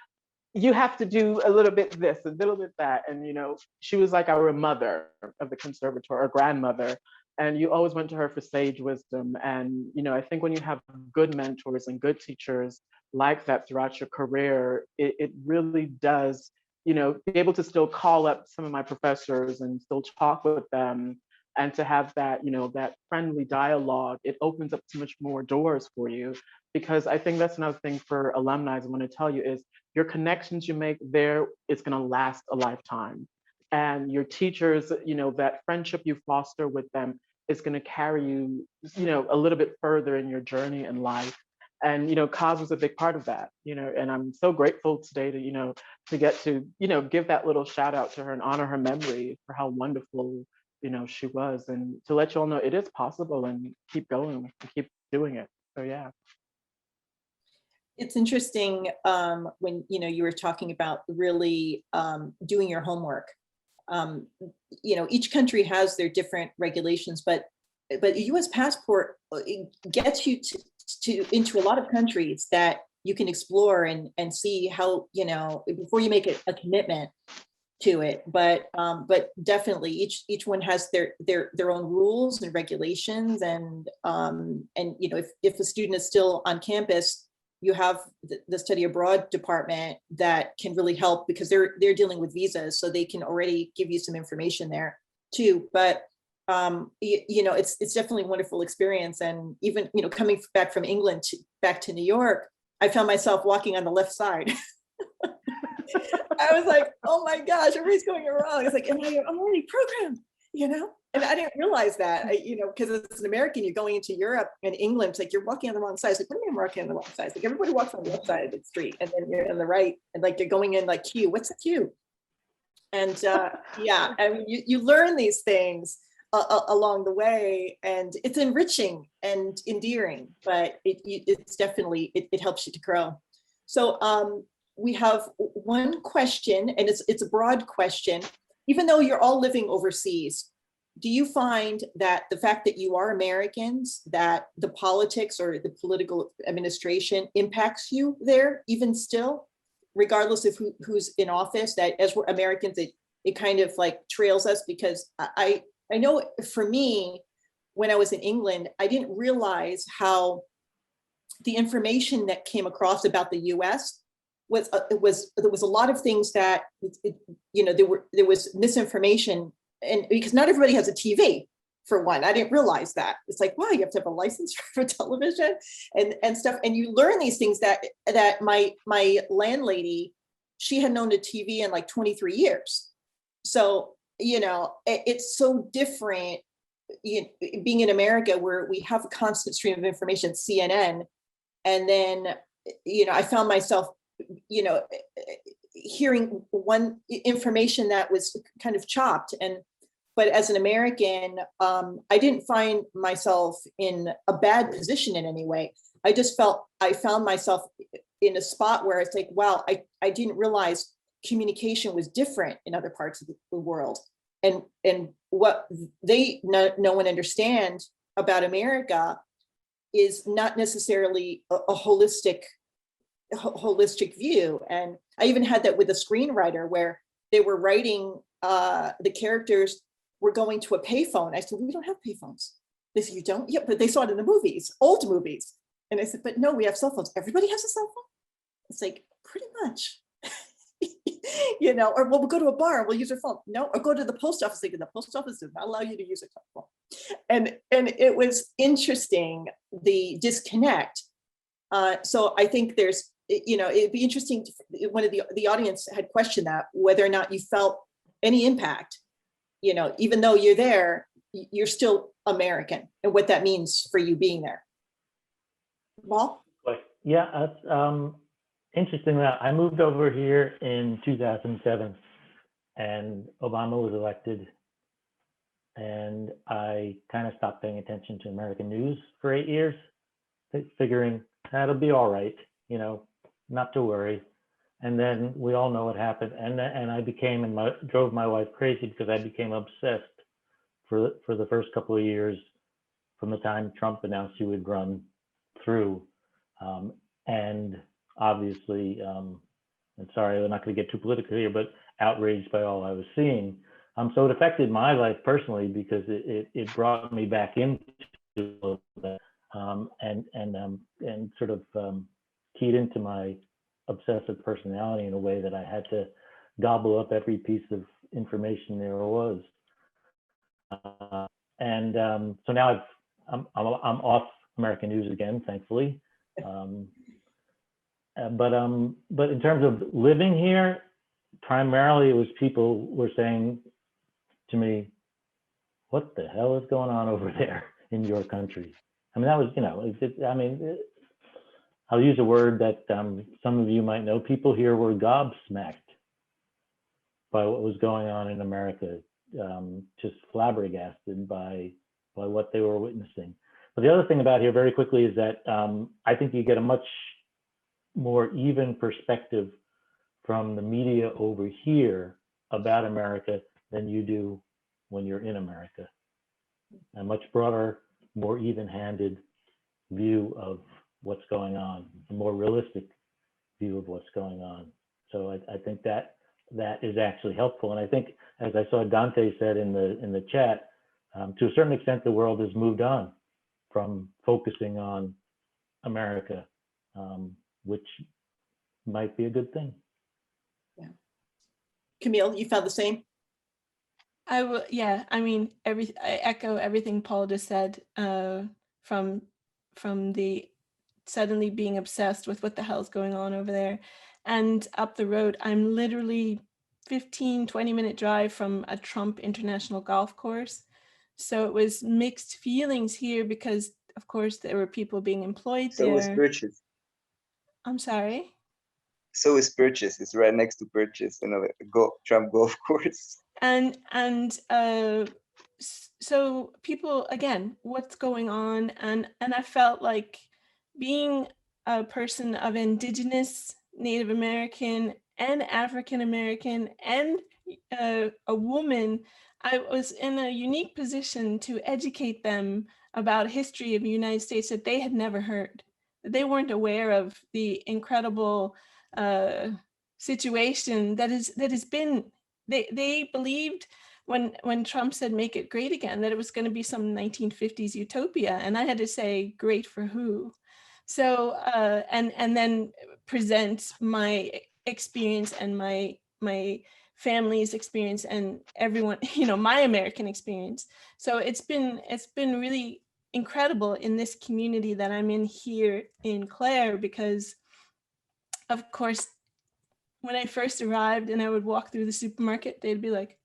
you have to do a little bit this, a little bit that. And, she was like our mother of the conservatoire, or grandmother. And you always went to her for sage wisdom. And, I think when you have good mentors and good teachers like that throughout your career, it really does, be able to still call up some of my professors and still talk with them, and to have that, that friendly dialogue, it opens up so much more doors for you. Because I think that's another thing for alumni I want to tell you is your connections you make there, it's going to last a lifetime. And your teachers, that friendship you foster with them is going to carry you, a little bit further in your journey in life. And, cause was a big part of that, and I'm so grateful today to get to, give that little shout out to her and honor her memory for how wonderful, she was, and to let you all know it is possible and keep going and keep doing it. So yeah. It's interesting when you were talking about really doing your homework. Each country has their different regulations, but a U.S. passport gets you into a lot of countries that you can explore and see how, before you make a commitment to it. But definitely each one has their own rules and regulations, and if a student is still on campus, you have the study abroad department that can really help, because they're dealing with visas, so they can already give you some information there too. But it's definitely a wonderful experience. And even coming back from England back to New York, I found myself walking on the left side. I was like, oh my gosh, everybody's going wrong. It's like, I'm already programmed, and I didn't realize that, because as an American, you're going into Europe and England, it's like you're walking on the wrong side. It's like, what do you mean walking on the wrong side? It's like everybody walks on the left side of the street, and then you're on the right, and like you're going in like queue. What's the queue? And yeah, I mean, you learn these things along the way, and it's enriching and endearing, but it's definitely, it helps you to grow. So we have one question, and it's a broad question. Even though you're all living overseas, do you find that the fact that you are Americans, that the politics or the political administration impacts you there even still, regardless of who's in office, that as we're Americans, it kind of like trails us? Because I know for me, when I was in England, I didn't realize how the information that came across about the US there was a lot of things that, there was misinformation. And because not everybody has a TV, for one, I didn't realize that. It's like, wow, you have to have a license for television and stuff. And you learn these things that my landlady, she had known the TV in like 23 years. So, it's so different being in America, where we have a constant stream of information, CNN. And then, I found myself, hearing one information that was kind of chopped. But as an American, I didn't find myself in a bad position in any way. I just I found myself in a spot where it's like, wow, I didn't realize communication was different in other parts of the world. And what they know and understand about America is not necessarily a holistic view. And I even had that with a screenwriter, where they were writing, the characters were going to a payphone. I said, we don't have payphones. They said, you don't? Yeah, but they saw it in the movies, old movies. And I said, but no, we have cell phones. Everybody has a cell phone? It's like, pretty much. Or we'll go to a bar and we'll use our phone. No, or go to the post office. Like, the post office does not allow you to use a cell phone. And it was interesting, the disconnect. So I think it'd be interesting one of the audience had questioned that, whether or not you felt any impact, even though you're there, you're still American, and what that means for you being there. Paul? Yeah, that's interesting. That I moved over here in 2007, and Obama was elected, and I kind of stopped paying attention to American news for 8 years, figuring that'll be all right, not to worry. And then we all know what happened, and I became, and drove my wife crazy, because I became obsessed for the first couple of years from the time Trump announced he would run through, and obviously, and sorry, I'm not going to get too political here, but outraged by all I was seeing. So it affected my life personally, because it brought me back into that, and sort of keyed into my obsessive personality in a way that I had to gobble up every piece of information there was. So now I'm off American news again, thankfully. But in terms of living here, primarily it was people were saying to me, what the hell is going on over there in your country? I mean, that was, I'll use a word that some of you might know. People here were gobsmacked by what was going on in America, just flabbergasted by what they were witnessing. But the other thing about here very quickly is that I think you get a much more even perspective from the media over here about America than you do when you're in America. A much broader, more even-handed view of what's going on, a more realistic view of what's going on. So I think that is actually helpful. And I think, as I saw Dante said in the chat, to a certain extent, the world has moved on from focusing on America, which might be a good thing. Yeah. Camille, you felt the same? I will, yeah, I mean, I echo everything Paul just said, from the suddenly being obsessed with what the hell's going on over there. And up the road, I'm literally 15-20 minute drive from a Trump International Golf Course. So it was mixed feelings here because, of course, there were people being employed So is there. Purchase. I'm sorry. So is Purchase. It's right next to Purchase, Trump golf course. And so people, again, what's going on? And I felt like, being a person of Indigenous, Native American, and African American, and a woman, I was in a unique position to educate them about history of the United States that they had never heard. They weren't aware of the incredible situation that has been. They believed when Trump said "make it great again" that it was going to be some 1950s utopia, and I had to say, "Great for who?" So and then present my experience and my family's experience and everyone, my American experience. So it's been really incredible in this community that I'm in here in Clare, because of course when I first arrived and I would walk through the supermarket, they'd be like,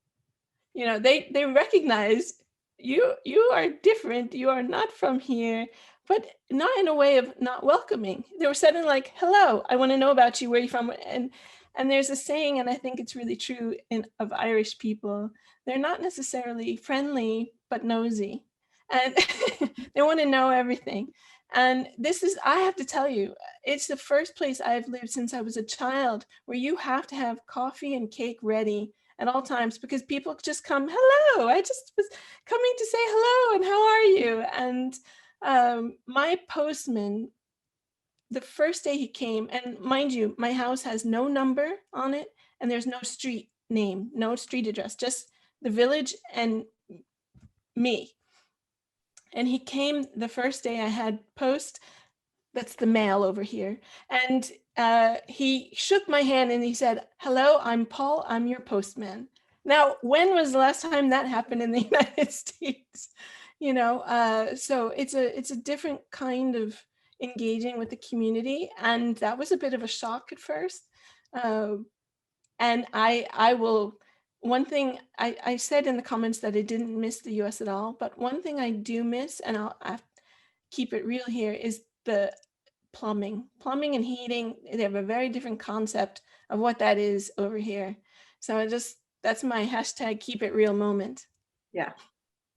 they recognize you are different, you are not from here, but not in a way of not welcoming. They were suddenly like, hello, I want to know about you, where are you from? And there's a saying, and I think it's really true of Irish people, they're not necessarily friendly, but nosy. And they want to know everything. And I have to tell you, it's the first place I've lived since I was a child where you have to have coffee and cake ready at all times, because people just come, hello, I just was coming to say hello and how are you? And my postman, the first day he came, and mind you, my house has no number on it and there's no street name, no street address, just the village and me. And he came the first day I had post, that's the mail over here. And he shook my hand and he said, hello, I'm Paul, I'm your postman. Now, when was the last time that happened in the United States? So it's a different kind of engaging with the community. And that was a bit of a shock at first. And one thing I said in the comments that I didn't miss the US at all, but one thing I do miss, and I'll keep it real here, is the plumbing and heating. They have a very different concept of what that is over here. So that's my hashtag keep it real moment. Yeah,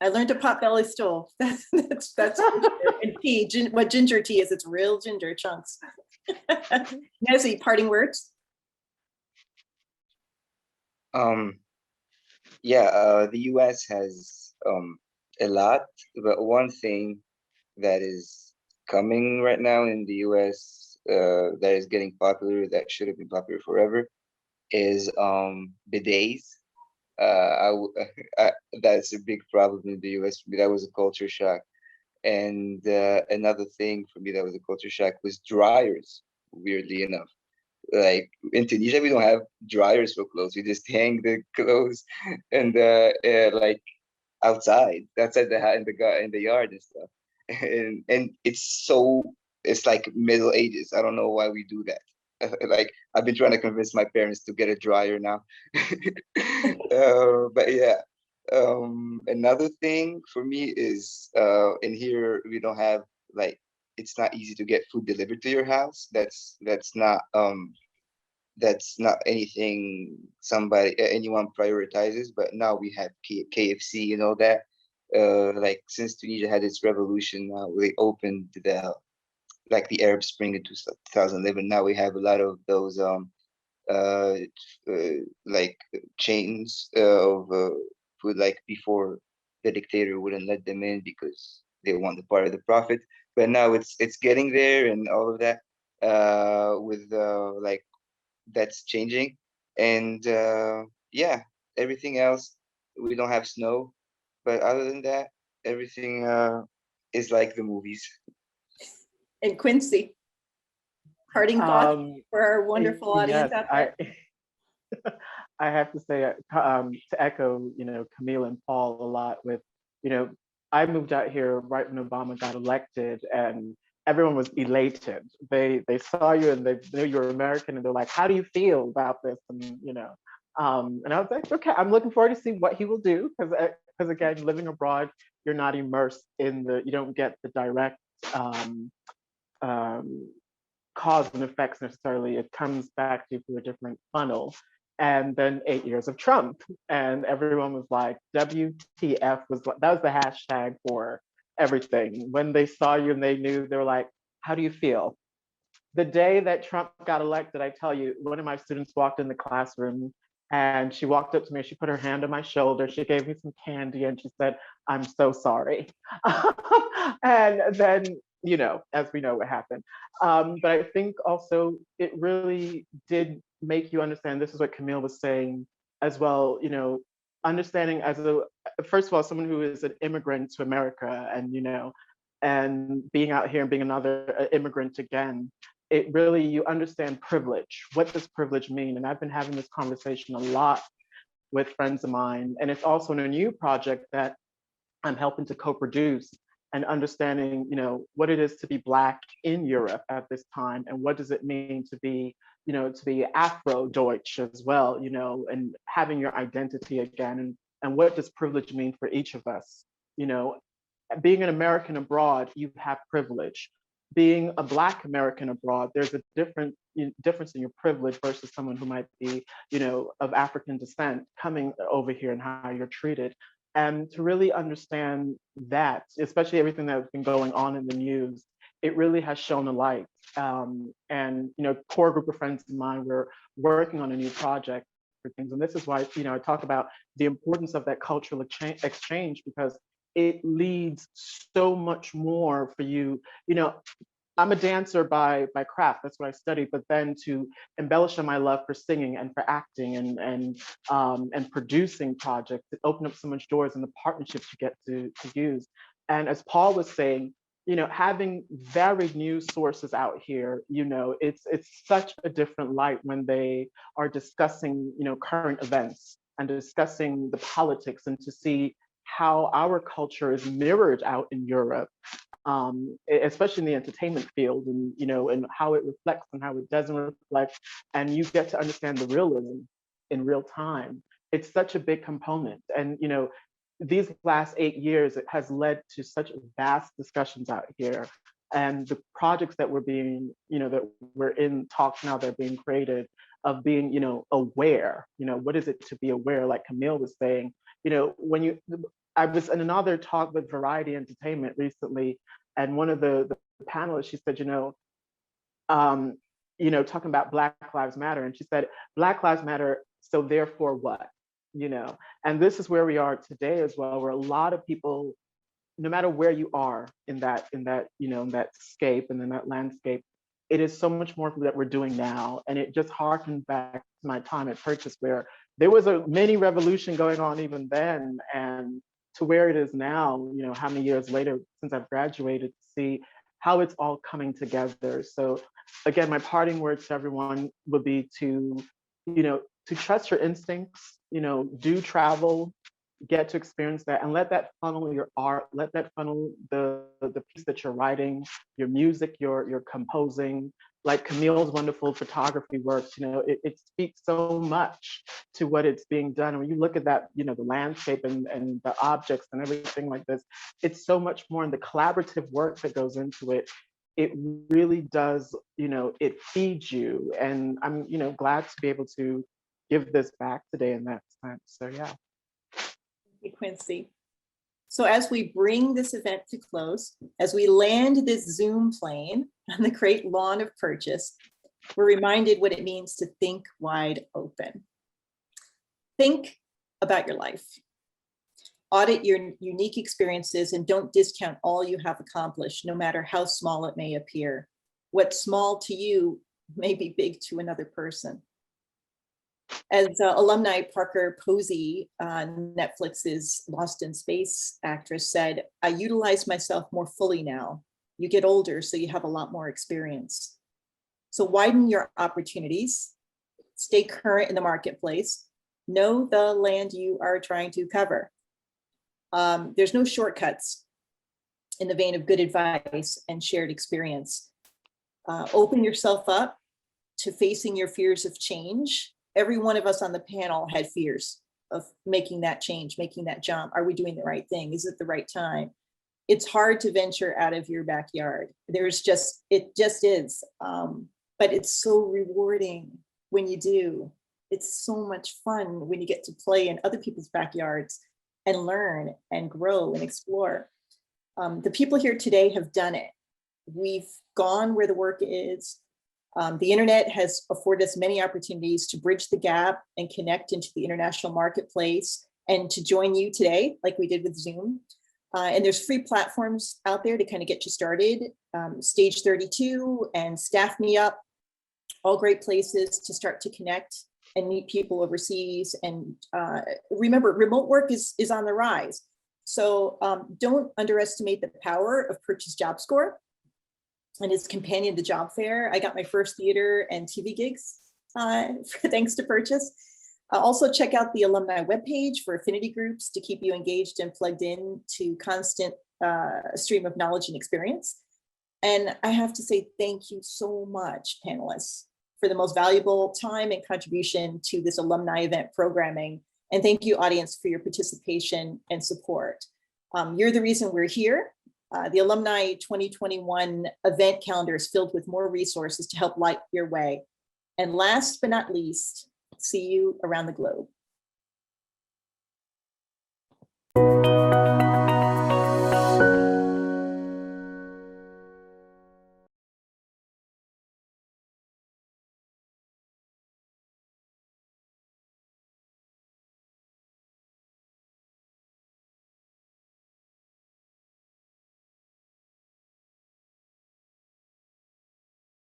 I learned a potbelly stove. That's and tea. What ginger tea is? It's real ginger chunks. Nezih, parting words. The US has a lot, but one thing that is coming right now in the US that is getting popular, that should have been popular forever, is bidets. That's a big problem in the US for me. That was a culture shock. And another thing for me that was a culture shock was dryers, weirdly enough. Like in Tunisia, we don't have dryers for clothes. We just hang the clothes and like outside in the yard and stuff. And it's like Middle Ages. I don't know why we do that. Like I've been trying to convince my parents to get a dryer now. But yeah. Another thing for me is in here we don't have like it's not easy to get food delivered to your house. That's not anything anyone prioritizes. But now we have KFC and all that. Like since Tunisia had its revolution, we opened the Arab Spring in 2011. Now we have a lot of those like chains of food. Like before, the dictator wouldn't let them in because they want the part of the profit. But now it's getting there, and all of that with like that's changing. And yeah, everything else, we don't have snow, but other than that, everything is like the movies. And Quincy, parting thoughts for our wonderful audience Yes, out there. I have to say, to echo, Camille and Paul a lot with, I moved out here right when Obama got elected, and everyone was elated. They saw you and they knew you were American, and they're like, "How do you feel about this?" And and I was like, "Okay, I'm looking forward to see what he will do," because again, living abroad, you're not immersed you don't get the direct cause and effects necessarily. It comes back to you through a different funnel. And then 8 years of Trump, and everyone was like, WTF that was the hashtag for everything. When they saw you and they knew, they were like, how do you feel? The day that Trump got elected, I tell you, one of my students walked in the classroom and she walked up to me, she put her hand on my shoulder, she gave me some candy and she said, I'm so sorry. And then, as we know what happened. But I think also it really did make you understand, this is what Camille was saying as well, understanding first of all, someone who is an immigrant to America and being out here and being another immigrant again, it really, you understand privilege. What does privilege mean? And I've been having this conversation a lot with friends of mine. And it's also in a new project that I'm helping to co-produce, and understanding, what it is to be Black in Europe at this time, and what does it mean to be Afro-Deutsch as well, and having your identity again, and what does privilege mean for each of us? Being an American abroad, you have privilege. Being a Black American abroad, there's a difference in your privilege versus someone who might be, of African descent coming over here, and how you're treated. And to really understand that, especially everything that's been going on in the news, it really has shown a light. And core group of friends of mine, we're working on a new project for things. And this is why, I talk about the importance of that cultural exchange, because it leads so much more for you. I'm a dancer by craft, that's what I studied, but then to embellish on my love for singing and for acting and producing projects, it opened up so much doors, and the partnerships you get to use. And as Paul was saying, having varied news sources out here, it's such a different light when they are discussing, current events and discussing the politics, and to see how our culture is mirrored out in Europe, especially in the entertainment field, and and how it reflects and how it doesn't reflect, and you get to understand the realism in real time. It's such a big component, and these last 8 years, it has led to such vast discussions out here, and the projects that that we're in talks now, that are being created, of being aware. What is it to be aware? Like Camille was saying, when I was in another talk with Variety Entertainment recently, and one of the panelists, she said, talking about Black Lives Matter, and she said, Black Lives Matter, so therefore what? And this is where we are today as well, where a lot of people, no matter where you are in that scape and in that landscape, it is so much more that we're doing now. And it just harkens back to my time at Purchase, where there was a mini revolution going on even then, and to where it is now, how many years later since I've graduated, to see how it's all coming together. So again, my parting words to everyone would be to trust your instincts, do travel, get to experience that, and let that funnel your art, let that funnel the piece that you're writing, your music, your composing. Like Camille's wonderful photography works, it speaks so much to what it's being done. And when you look at that, the landscape and the objects and everything like this, it's so much more in the collaborative work that goes into it. it really does, it feeds you. And I'm, glad to be able to give this back today in that sense. So yeah. Thank you, Quincy. So as we bring this event to close, as we land this Zoom plane on the great lawn of purchase, we're reminded what it means to think wide open. Think about your life. Audit your unique experiences and don't discount all you have accomplished, no matter how small it may appear. What's small to you may be big to another person. As alumni Parker Posey, Netflix's Lost in Space actress, said, I utilize myself more fully now. You get older, so you have a lot more experience. So widen your opportunities, stay current in the marketplace, know the land you are trying to cover. There's no shortcuts in the vein of good advice and shared experience. Open yourself up to facing your fears of change. Every one of us on the panel had fears of making that change, making that jump. Are we doing the right thing? Is it the right time? It's hard to venture out of your backyard. It just is. But it's so rewarding when you do. It's so much fun when you get to play in other people's backyards and learn and grow and explore. The people here today have done it. We've gone where the work is. The internet has afforded us many opportunities to bridge the gap and connect into the international marketplace and to join you today, like we did with Zoom. And there's free platforms out there to kind of get you started. Stage 32 and Staff Me Up, all great places to start to connect and meet people overseas. And remember, remote work is on the rise. So don't underestimate the power of Purchase Job Score and its companion, the job fair. I got my first theater and TV gigs thanks to Purchase. Also check out the alumni webpage for affinity groups to keep you engaged and plugged in to constant stream of knowledge and experience. And I have to say thank you so much, panelists, for the most valuable time and contribution to this alumni event programming. And thank you, audience, for your participation and support. You're the reason we're here. The Alumni 2021 event calendar is filled with more resources to help light your way. And last but not least, see you around the globe.